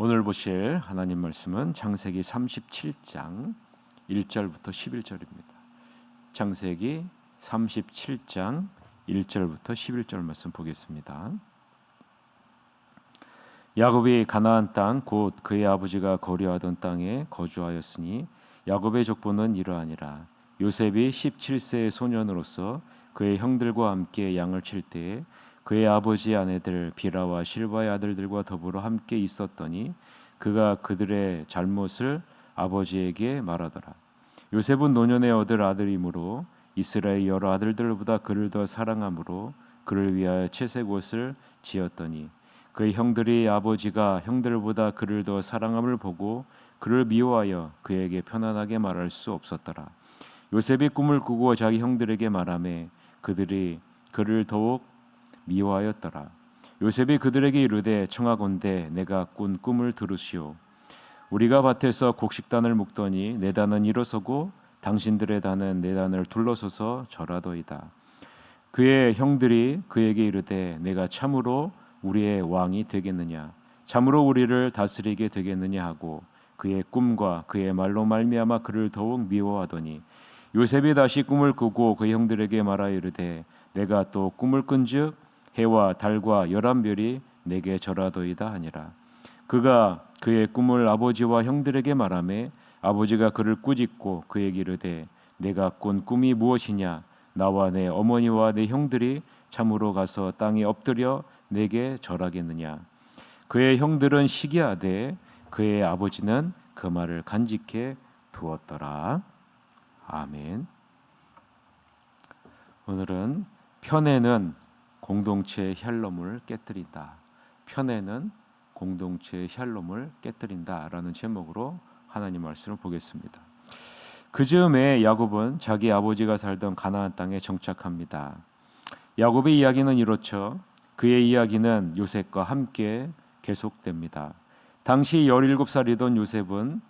오늘 보실 하나님 말씀은 창세기 37장 1절부터 11절입니다. 창세기 37장 1절부터 11절 말씀 보겠습니다. 야곱이 가나안 땅 곧 그의 아버지가 거류하던 땅에 거주하였으니 야곱의 족보는 이러하니라. 요셉이 17세의 소년으로서 그의 형들과 함께 양을 칠 때에 그의 아버지 아내들 비라와 실바의 아들들과 더불어 함께 있었더니 그가 그들의 잘못을 아버지에게 말하더라. 요셉은 노년에 얻을 아들이므로 이스라엘 여러 아들들보다 그를 더 사랑함으로 그를 위하여 채색 옷을 지었더니 그의 형들이 아버지가 형들보다 그를 더 사랑함을 보고 그를 미워하여 그에게 편안하게 말할 수 없었더라. 요셉이 꿈을 꾸고 자기 형들에게 말하매 그들이 그를 더욱 미워하였더라. 요셉이 그들에게 이르되 청하건대 내가 꾼 꿈을 들으시오. 우리가 밭에서 곡식단을 묶더니 내 단은 일어서고 당신들의 단은 내 단을 둘러서서 절하더이다. 그의 형들이 그에게 이르되 내가 참으로 우리의 왕이 되겠느냐, 참으로 우리를 다스리게 되겠느냐 하고 그의 꿈과 그의 말로 말미암아 그를 더욱 미워하더니 요셉이 다시 꿈을 꾸고 그 형들에게 말하여 이르되 내가 또 꿈을 꾼즉 해와 달과 열한 별이 내게 절하더이다 하니라. 그가 그의 꿈을 아버지와 형들에게 말하매 아버지가 그를 꾸짖고 그에게 이르되 내가 꾼 꿈이 무엇이냐, 나와 내 어머니와 내 형들이 참으로 가서 땅에 엎드려 내게 절하겠느냐. 그의 형들은 시기하되 그의 아버지는 그 말을 간직해 두었더라. 아멘. 오늘은 편애는 공동체의 샬롬을 깨뜨린다. 편애는 공동체의 샬롬을 깨뜨린다라는 제목으로 하나님 말씀을 보겠습니다. 그 즈음에 야곱은 자기 아버지가 살던 가나안 땅에 정착합니다. 야곱의 이야기는 이렇죠. 그의 이야기는 요셉과 함께 계속됩니다. 당시 17살이던 요셉은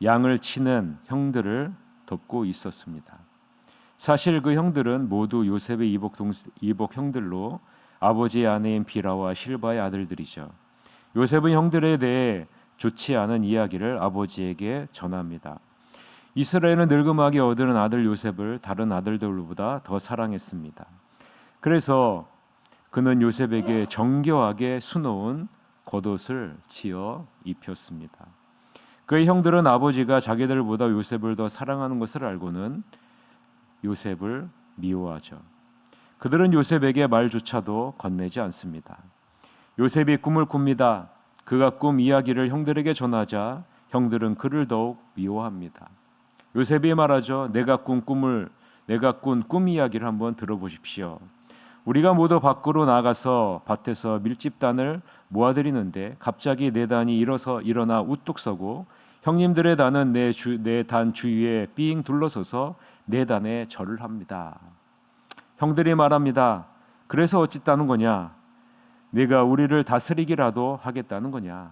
양을 치는 형들을 돕고 있었습니다. 사실 그 형들은 모두 요셉의 이복 형들로 아버지의 아내인 비라와 실바의 아들들이죠. 요셉은 형들에 대해 좋지 않은 이야기를 아버지에게 전합니다. 이스라엘은 늙음하게 얻은 아들 요셉을 다른 아들들보다 더 사랑했습니다. 그래서 그는 요셉에게 정교하게 수놓은 겉옷을 지어 입혔습니다. 그의 형들은 아버지가 자기들보다 요셉을 더 사랑하는 것을 알고는 요셉을 미워하죠. 그들은 요셉에게 말조차도 건네지 않습니다. 요셉이 꿈을 꿉니다. 그가 꿈 이야기를 형들에게 전하자 형들은 그를 더욱 미워합니다. 요셉이 말하죠. 내가 꾼 꿈 이야기를 한번 들어보십시오. 우리가 모두 밖으로 나가서 밭에서 밀집단을 모아들이는데 갑자기 내 단이 일어나 우뚝 서고 형님들의 단은 내 단 주위에 삥 둘러서서 내 단에 절을 합니다. 형들이 말합니다. 그래서 어쨌다는 거냐? 내가 우리를 다스리기라도 하겠다는 거냐?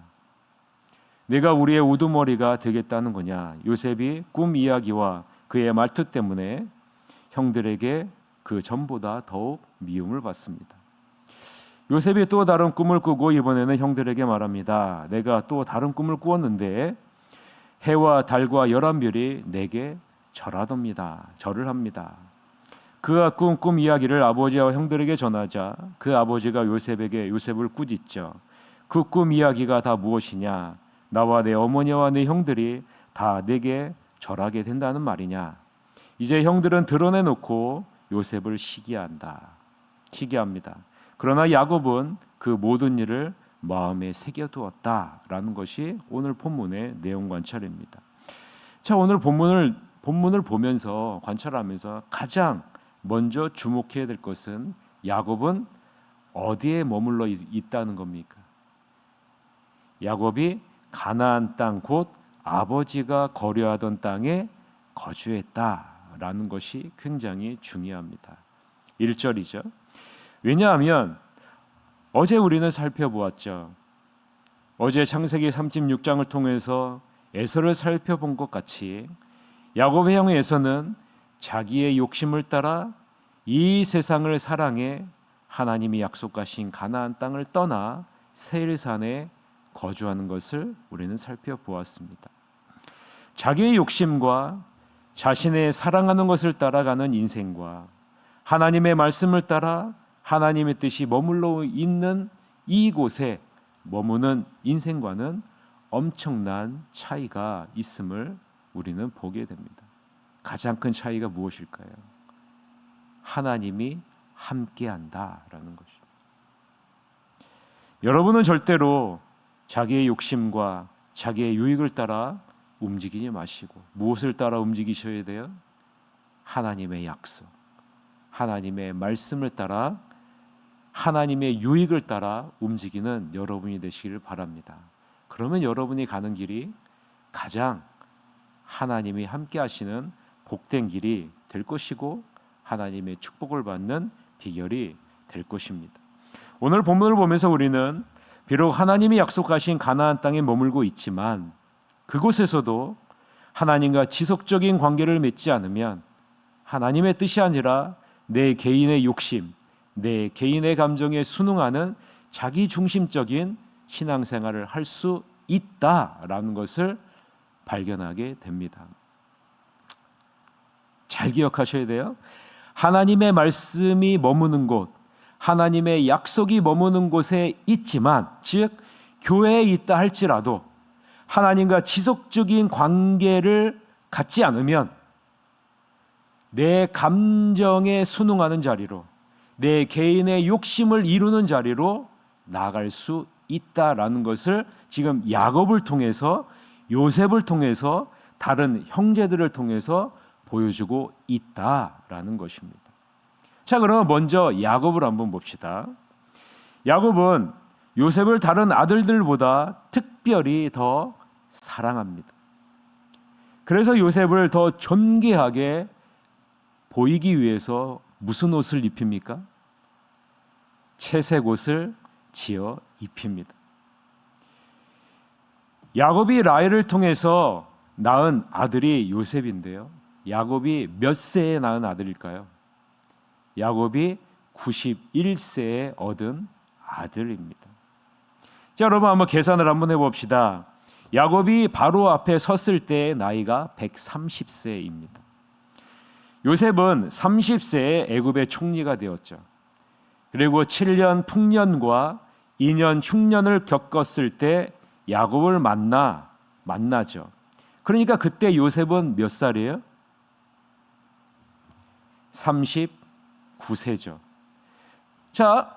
내가 우리의 우두머리가 되겠다는 거냐? 요셉이 꿈 이야기와 그의 말투 때문에 형들에게 그 전보다 더욱 미움을 받습니다. 요셉이 또 다른 꿈을 꾸고 이번에는 형들에게 말합니다. 내가 또 다른 꿈을 꾸었는데 해와 달과 열한 별이 내게 절을 합니다. 그가 꾼 꿈 이야기를 아버지와 형들에게 전하자 그 아버지가 요셉을 꾸짖죠. 그 꿈 이야기가 다 무엇이냐? 나와 내 어머니와 내 형들이 다 내게 절하게 된다는 말이냐? 이제 형들은 드러내놓고 요셉을 시기합니다. 그러나 야곱은 그 모든 일을 마음에 새겨두었다라는 것이 오늘 본문의 내용 관찰입니다. 자, 오늘 본문을 보면서 관찰하면서 가장 먼저 주목해야 될 것은 야곱은 어디에 머물러 있다는 겁니까? 야곱이 가나안 땅 곧 아버지가 거류하던 땅에 거주했다라는 것이 굉장히 중요합니다. 1절이죠. 왜냐하면 어제 우리는 살펴보았죠. 어제 창세기 36장을 통해서 에서를 살펴본 것 같이 야곱의 형 에서는 자기의 욕심을 따라 이 세상을 사랑해 하나님이 약속하신 가나안 땅을 떠나 세일산에 거주하는 것을 우리는 살펴보았습니다. 자기의 욕심과 자신의 사랑하는 것을 따라가는 인생과 하나님의 말씀을 따라 하나님의 뜻이 머물러 있는 이곳에 머무는 인생과는 엄청난 차이가 있음을 우리는 보게 됩니다. 가장 큰 차이가 무엇일까요? 하나님이 함께한다라는 것입니다. 여러분은 절대로 자기의 욕심과 자기의 유익을 따라 움직이지 마시고 무엇을 따라 움직이셔야 돼요? 하나님의 약속, 하나님의 말씀을 따라 하나님의 유익을 따라 움직이는 여러분이 되시기를 바랍니다. 그러면 여러분이 가는 길이 가장 하나님이 함께 하시는 복된 길이 될 것이고 하나님의 축복을 받는 비결이 될 것입니다. 오늘 본문을 보면서 우리는 비록 하나님이 약속하신 가나안 땅에 머물고 있지만 그곳에서도 하나님과 지속적인 관계를 맺지 않으면 하나님의 뜻이 아니라 내 개인의 욕심, 내 개인의 감정에 순응하는 자기중심적인 신앙생활을 할 수 있다라는 것을 발견하게 됩니다. 잘 기억하셔야 돼요. 하나님의 말씀이 머무는 곳, 하나님의 약속이 머무는 곳에 있지만, 즉 교회에 있다 할지라도 하나님과 지속적인 관계를 갖지 않으면 내 감정에 순응하는 자리로, 내 개인의 욕심을 이루는 자리로 나아갈 수 있다라는 것을 지금 야곱을 통해서, 요셉을 통해서, 다른 형제들을 통해서 보여주고 있다라는 것입니다. 자, 그럼 먼저 야곱을 한번 봅시다. 야곱은 요셉을 다른 아들들보다 특별히 더 사랑합니다. 그래서 요셉을 더 존귀하게 보이기 위해서 무슨 옷을 입힙니까? 채색 옷을 지어 입힙니다. 야곱이 라헬을 통해서 낳은 아들이 요셉인데요. 야곱이 몇 세에 낳은 아들일까요? 야곱이 91세에 얻은 아들입니다. 자, 여러분 한번 계산을 한번 해봅시다. 야곱이 바로 앞에 섰을 때의 나이가 130세입니다. 요셉은 30세에 애굽의 총리가 되었죠. 그리고 7년 풍년과 2년 흉년을 겪었을 때 야곱을 만나죠. 그러니까 그때 요셉은 몇 살이에요? 39세죠. 자,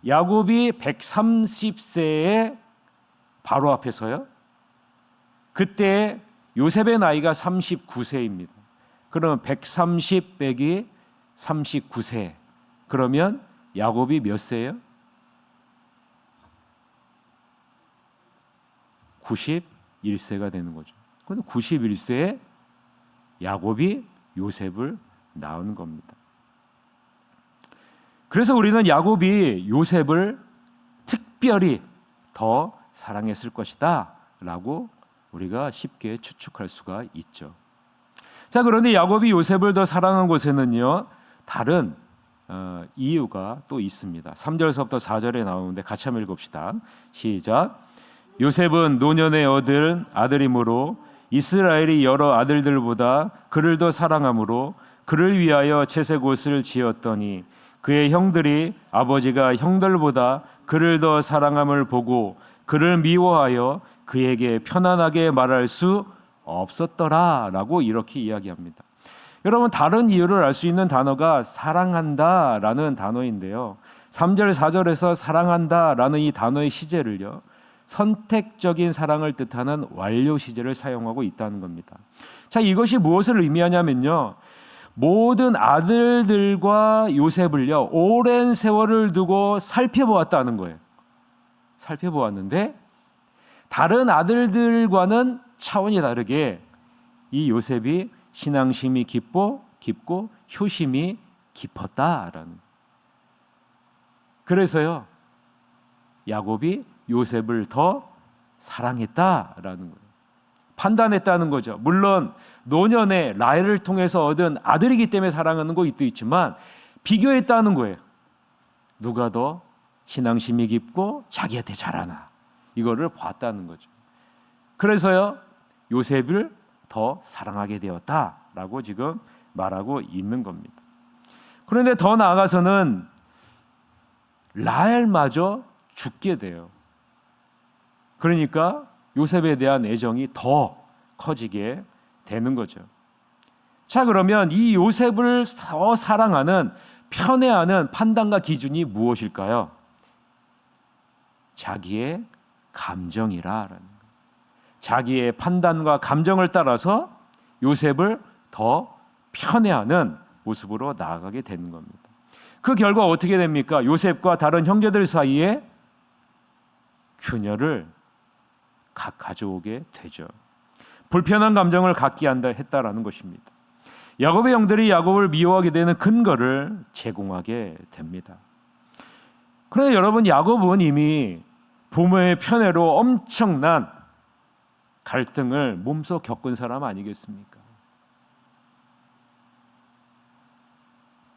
야곱이 130세에 바로 앞에 서요. 그때 요셉의 나이가 39세입니다. 그러면 130 빼기 39세. 그러면 야곱이 몇 세예요? 91세가 되는 거죠. 그런데 91세에 야곱이 요셉을 낳은 겁니다. 그래서 우리는 야곱이 요셉을 특별히 더 사랑했을 것이다 라고 우리가 쉽게 추측할 수가 있죠. 자, 그런데 야곱이 요셉을 더 사랑한 곳에는요, 다른 이유가 또 있습니다. 3절에서부터 4절에 나오는데 같이 한번 읽읍시다. 시작. 요셉은 노년에 얻은 아들이므로 이스라엘이 여러 아들들보다 그를 더 사랑하므로 그를 위하여 채색 옷을 지었더니 그의 형들이 아버지가 형들보다 그를 더 사랑함을 보고 그를 미워하여 그에게 편안하게 말할 수 없었더라 라고 이렇게 이야기합니다. 여러분, 다른 이유를 알 수 있는 단어가 사랑한다 라는 단어인데요, 3절 4절에서 사랑한다 라는 이 단어의 시제를요, 선택적인 사랑을 뜻하는 완료 시제를 사용하고 있다는 겁니다. 자, 이것이 무엇을 의미하냐면요, 모든 아들들과 요셉을요 오랜 세월을 두고 살펴보았다는 거예요. 살펴보았는데 다른 아들들과는 차원이 다르게 이 요셉이 신앙심이 깊고 효심이 깊었다라는. 그래서요 야곱이 요셉을 더 사랑했다라는 거예요. 판단했다는 거죠. 물론 노년에 라헬을 통해서 얻은 아들이기 때문에 사랑하는 것도 있지만 비교했다는 거예요. 누가 더 신앙심이 깊고 자기한테 잘하나, 이거를 봤다는 거죠. 그래서요 요셉을 더 사랑하게 되었다라고 지금 말하고 있는 겁니다. 그런데 더 나아가서는 라헬마저 죽게 돼요. 그러니까 요셉에 대한 애정이 더 커지게 되는 거죠. 자, 그러면 이 요셉을 더 사랑하는, 편애하는 판단과 기준이 무엇일까요? 자기의 감정이라는 거예요. 자기의 판단과 감정을 따라서 요셉을 더 편애하는 모습으로 나아가게 되는 겁니다. 그 결과 어떻게 됩니까? 요셉과 다른 형제들 사이에 균열을 가져오게 되죠. 불편한 감정을 갖게 했다라는 것입니다. 야곱의 형들이 야곱을 미워하게 되는 근거를 제공하게 됩니다. 그런데 여러분, 야곱은 이미 부모의 편애로 엄청난 갈등을 몸소 겪은 사람 아니겠습니까?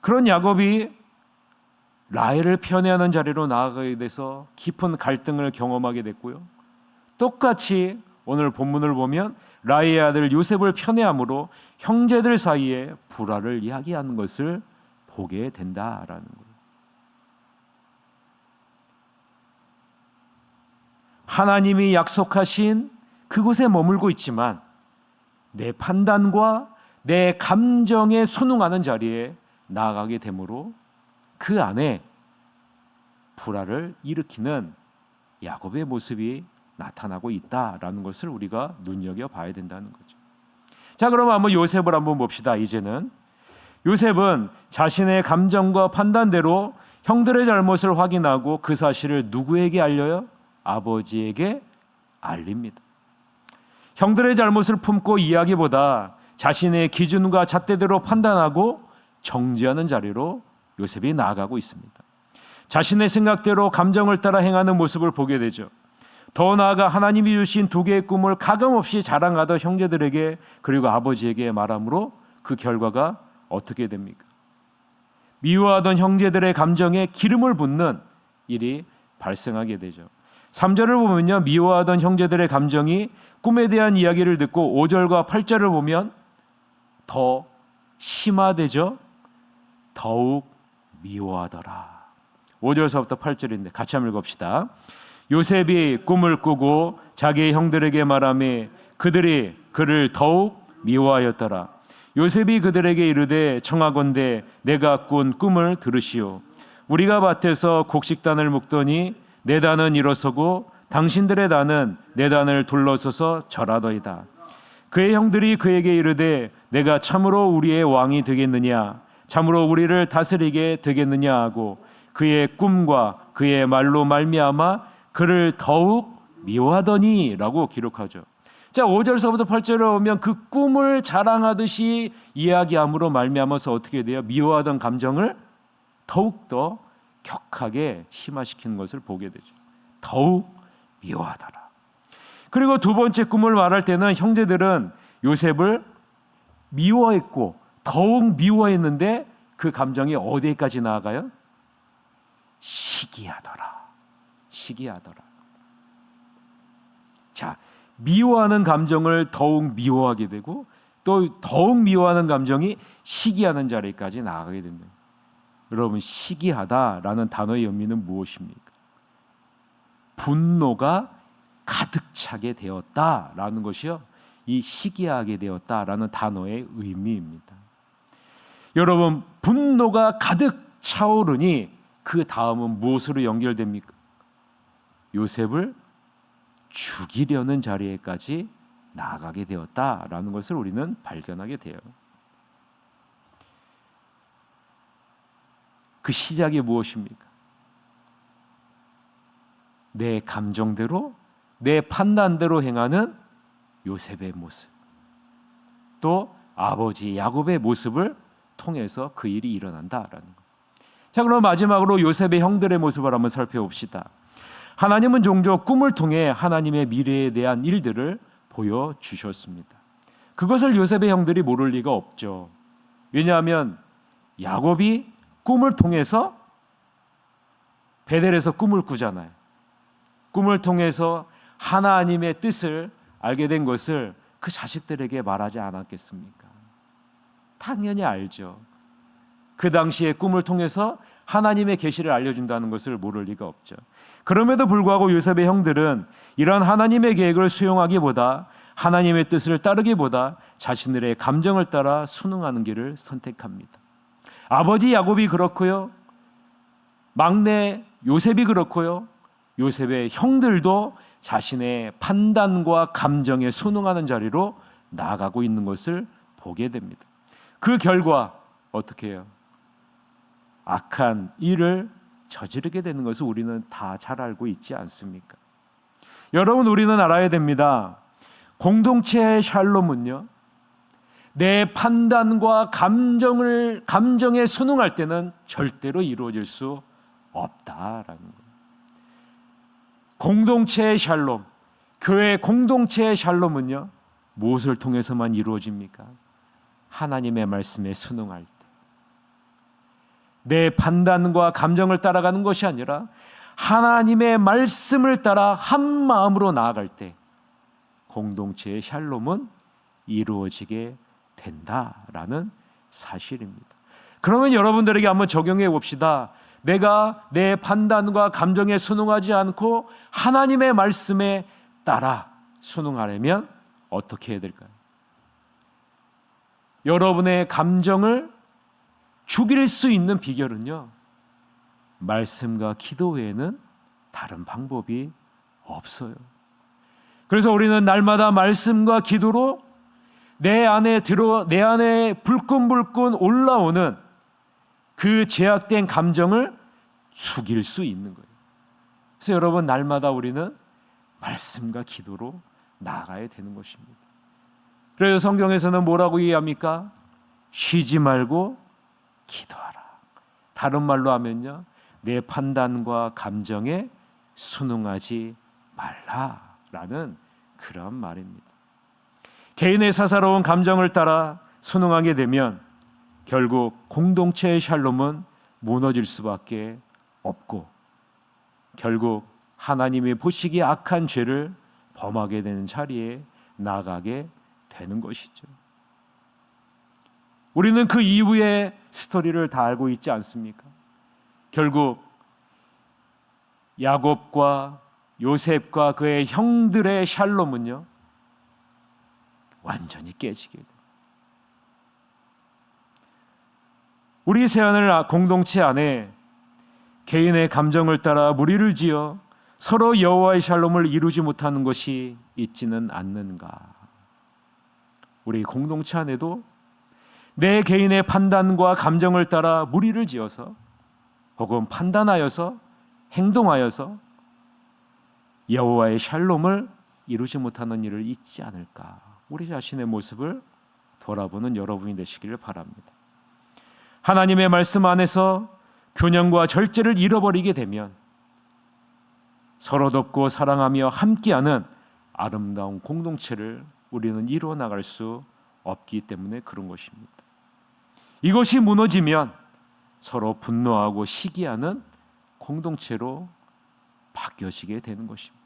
그런 야곱이 라헬을 편애하는 자리로 나아가게 돼서 깊은 갈등을 경험하게 됐고요. 똑같이 오늘 본문을 보면 라헬의 아들 요셉을 편애함으로 형제들 사이에 불화를 이야기하는 것을 보게 된다라는 거예요. 하나님이 약속하신 그곳에 머물고 있지만 내 판단과 내 감정에 순응하는 자리에 나아가게 되므로 그 안에 불화를 일으키는 야곱의 모습이 나타나고 있다라는 것을 우리가 눈여겨봐야 된다는 거죠. 자, 그럼 한번 요셉을 한번 봅시다. 이제는 요셉은 자신의 감정과 판단대로 형들의 잘못을 확인하고 그 사실을 누구에게 알려요? 아버지에게 알립니다. 형들의 잘못을 품고 이야기보다 자신의 기준과 잣대대로 판단하고 정죄하는 자리로 요셉이 나아가고 있습니다. 자신의 생각대로 감정을 따라 행하는 모습을 보게 되죠. 더 나아가 하나님이 주신 두 개의 꿈을 가감없이 자랑하던 형제들에게 그리고 아버지에게 말함으로 그 결과가 어떻게 됩니까? 미워하던 형제들의 감정에 기름을 붓는 일이 발생하게 되죠. 3절을 보면요, 미워하던 형제들의 감정이 꿈에 대한 이야기를 듣고 5절과 8절을 보면 더 심화되죠. 더욱 미워하더라. 5절서부터 8절인데 같이 한번 읽읍시다. 요셉이 꿈을 꾸고 자기의 형들에게 말하며 그들이 그를 더욱 미워하였더라. 요셉이 그들에게 이르되 청하건대 내가 꾼 꿈을 들으시오. 우리가 밭에서 곡식단을 묶더니 내 단은 일어서고 당신들의 단은 내 단을 둘러서서 절하더이다. 그의 형들이 그에게 이르되 내가 참으로 우리의 왕이 되겠느냐, 참으로 우리를 다스리게 되겠느냐 하고 그의 꿈과 그의 말로 말미암아 그를 더욱 미워하더니 라고 기록하죠. 자, 5절서부터 8절에 오면 그 꿈을 자랑하듯이 이야기함으로 말미암아서 어떻게 돼요? 미워하던 감정을 더욱더 격하게 심화시키는 것을 보게 되죠. 더욱 미워하더라. 그리고 두 번째 꿈을 말할 때는 형제들은 요셉을 미워했고 더욱 미워했는데 그 감정이 어디까지 나아가요? 시기하더라. 시기하더라. 자, 미워하는 감정을 더욱 미워하게 되고 또 더욱 미워하는 감정이 시기하는 자리까지 나아가게 된다. 여러분, 시기하다라는 단어의 의미는 무엇입니까? 분노가 가득 차게 되었다라는 것이요, 이 시기하게 되었다라는 단어의 의미입니다. 여러분, 분노가 가득 차오르니 그 다음은 무엇으로 연결됩니까? 요셉을 죽이려는 자리에까지 나아가게 되었다라는 것을 우리는 발견하게 돼요. 그 시작이 무엇입니까? 내 감정대로, 내 판단대로 행하는 요셉의 모습, 또 아버지 야곱의 모습을 통해서 그 일이 일어난다라는 것. 자, 그럼 마지막으로 요셉의 형들의 모습을 한번 살펴봅시다. 하나님은 종종 꿈을 통해 하나님의 미래에 대한 일들을 보여주셨습니다. 그것을 요셉의 형들이 모를 리가 없죠. 왜냐하면 야곱이 꿈을 통해서 베델에서 꿈을 꾸잖아요. 꿈을 통해서 하나님의 뜻을 알게 된 것을 그 자식들에게 말하지 않았겠습니까? 당연히 알죠. 그 당시에 꿈을 통해서 하나님의 계시를 알려준다는 것을 모를 리가 없죠. 그럼에도 불구하고 요셉의 형들은 이런 하나님의 계획을 수용하기보다 하나님의 뜻을 따르기보다 자신들의 감정을 따라 순응하는 길을 선택합니다. 아버지 야곱이 그렇고요, 막내 요셉이 그렇고요, 요셉의 형들도 자신의 판단과 감정에 순응하는 자리로 나아가고 있는 것을 보게 됩니다. 그 결과 어떻게 해요? 악한 일을 저지르게 되는 것을 우리는 다 잘 알고 있지 않습니까? 여러분, 우리는 알아야 됩니다. 공동체의 샬롬은요, 내 판단과 감정에 순응할 때는 절대로 이루어질 수 없다라는 거예요. 공동체의 샬롬, 교회 공동체의 샬롬은요, 무엇을 통해서만 이루어집니까? 하나님의 말씀에 순응할 때, 내 판단과 감정을 따라가는 것이 아니라 하나님의 말씀을 따라 한 마음으로 나아갈 때 공동체의 샬롬은 이루어지게 된다라는 사실입니다. 그러면 여러분들에게 한번 적용해 봅시다. 내가 내 판단과 감정에 순응하지 않고 하나님의 말씀에 따라 순응하려면 어떻게 해야 될까요? 여러분의 감정을 죽일 수 있는 비결은요, 말씀과 기도 외에는 다른 방법이 없어요. 그래서 우리는 날마다 말씀과 기도로 내 안에 불끈불끈 올라오는 그 죄악된 감정을 죽일 수 있는 거예요. 그래서 여러분, 날마다 우리는 말씀과 기도로 나아가야 되는 것입니다. 그래서 성경에서는 뭐라고 이해합니까? 쉬지 말고 기도하라. 다른 말로 하면요, 내 판단과 감정에 순응하지 말라라는 그런 말입니다. 개인의 사사로운 감정을 따라 순응하게 되면 결국 공동체의 샬롬은 무너질 수밖에 없고 결국 하나님이 보시기에 악한 죄를 범하게 되는 자리에 나가게 되는 것이죠. 우리는 그 이후의 스토리를 다 알고 있지 않습니까? 결국 야곱과 요셉과 그의 형들의 샬롬은요, 완전히 깨지게 돼요. 우리 세안을 공동체 안에 개인의 감정을 따라 무리를 지어 서로 여호와의 샬롬을 이루지 못하는 것이 있지는 않는가? 우리 공동체 안에도 내 개인의 판단과 감정을 따라 무리를 지어서 혹은 판단하여서 행동하여서 여호와의 샬롬을 이루지 못하는 일을 잊지 않을까? 우리 자신의 모습을 돌아보는 여러분이 되시기를 바랍니다. 하나님의 말씀 안에서 균형과 절제를 잃어버리게 되면 서로 돕고 사랑하며 함께하는 아름다운 공동체를 우리는 이루어 나갈 수 없기 때문에 그런 것입니다. 이것이 무너지면 서로 분노하고 시기하는 공동체로 바뀌어지게 되는 것입니다.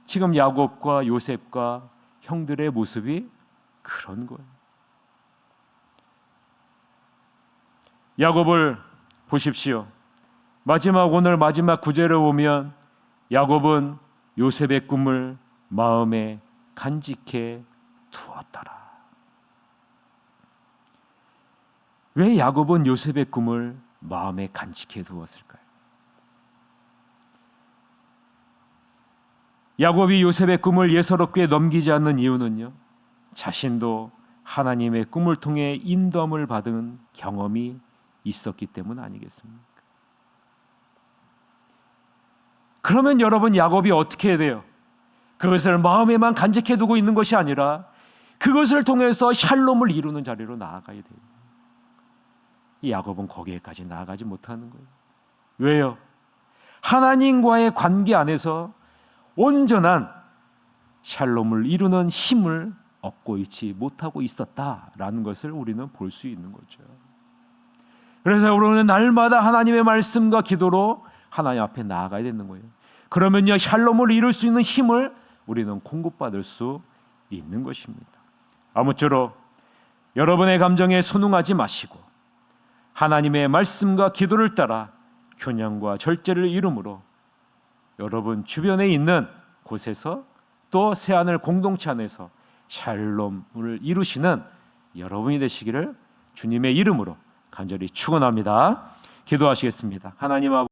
지금 야곱과 요셉과 형들의 모습이 그런 거예요. 야곱을 보십시오. 오늘 마지막 구절을 보면 야곱은 요셉의 꿈을 마음에 간직해 두었더라. 왜 야곱은 요셉의 꿈을 마음에 간직해 두었을까요? 야곱이 요셉의 꿈을 예사롭게 넘기지 않는 이유는요, 자신도 하나님의 꿈을 통해 인도함을 받은 경험이 있었기 때문 아니겠습니까? 그러면 여러분, 야곱이 어떻게 해야 돼요? 그것을 마음에만 간직해 두고 있는 것이 아니라 그것을 통해서 샬롬을 이루는 자리로 나아가야 돼요. 이 야곱은 거기에까지 나아가지 못하는 거예요. 왜요? 하나님과의 관계 안에서 온전한 샬롬을 이루는 힘을 얻고 있지 못하고 있었다라는 것을 우리는 볼 수 있는 거죠. 그래서 우리는 날마다 하나님의 말씀과 기도로 하나님 앞에 나아가야 되는 거예요. 그러면요 샬롬을 이룰 수 있는 힘을 우리는 공급받을 수 있는 것입니다. 아무쪼록 여러분의 감정에 순응하지 마시고 하나님의 말씀과 기도를 따라 교양과 절제를 이루므로 여러분 주변에 있는 곳에서 또 새하늘 공동체 안에서 샬롬을 이루시는 여러분이 되시기를 주님의 이름으로 간절히 축원합니다. 기도하시겠습니다. 하나님 아버지,